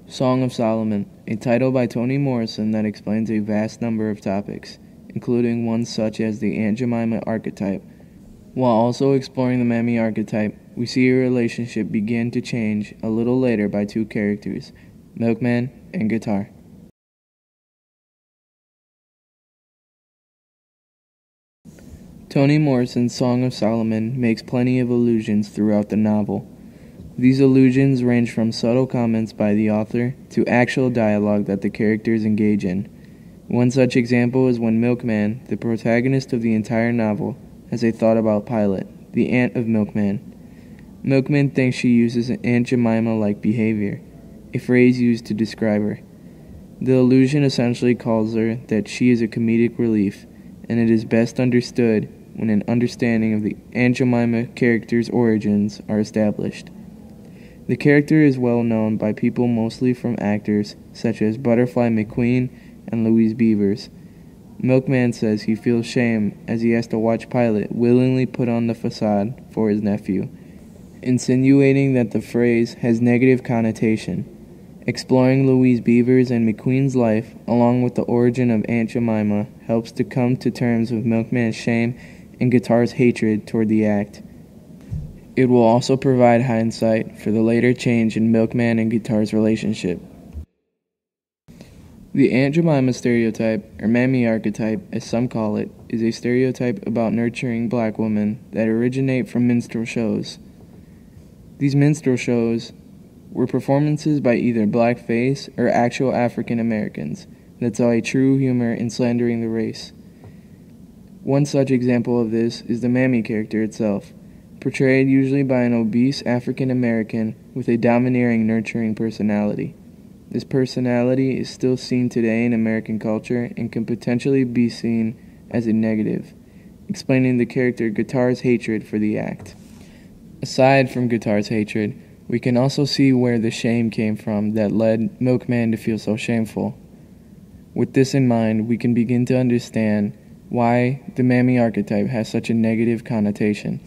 Song of Solomon, a title by Toni Morrison that explains a vast number of topics, including ones such as the Aunt Jemima archetype. While also exploring the Mammy archetype, we see a relationship begin to change a little later by two characters, Milkman and Guitar. Toni Morrison's Song of Solomon makes plenty of allusions throughout the novel. These allusions range from subtle comments by the author to actual dialogue that the characters engage in. One such example is when Milkman, the protagonist of the entire novel, has a thought about Pilot, the aunt of Milkman. Milkman thinks she uses an Aunt Jemima-like behavior, a phrase used to describe her. The allusion essentially calls her that she is a comedic relief, and it is best understood when an understanding of the Aunt Jemima character's origins are established. The character is well known by people mostly from actors such as Butterfly McQueen and Louise Beavers. Milkman says he feels shame as he has to watch Pilot willingly put on the facade for his nephew, insinuating that the phrase has negative connotation. Exploring Louise Beavers and McQueen's life, along with the origin of Aunt Jemima, helps to come to terms with Milkman's shame and Guitar's hatred toward the act. It will also provide hindsight for the later change in Milkman and Guitar's relationship. The Aunt Jemima stereotype, or Mammy archetype as some call it, is a stereotype about nurturing black women that originate from minstrel shows. These minstrel shows were performances by either blackface or actual African Americans that saw a true humor in slandering the race. One such example of this is the Mammy character itself, portrayed usually by an obese African American with a domineering, nurturing personality. This personality is still seen today in American culture and can potentially be seen as a negative, explaining the character Guitar's hatred for the act. Aside from Guitar's hatred, we can also see where the shame came from that led Milkman to feel so shameful. With this in mind, we can begin to understand why the Mammy archetype has such a negative connotation.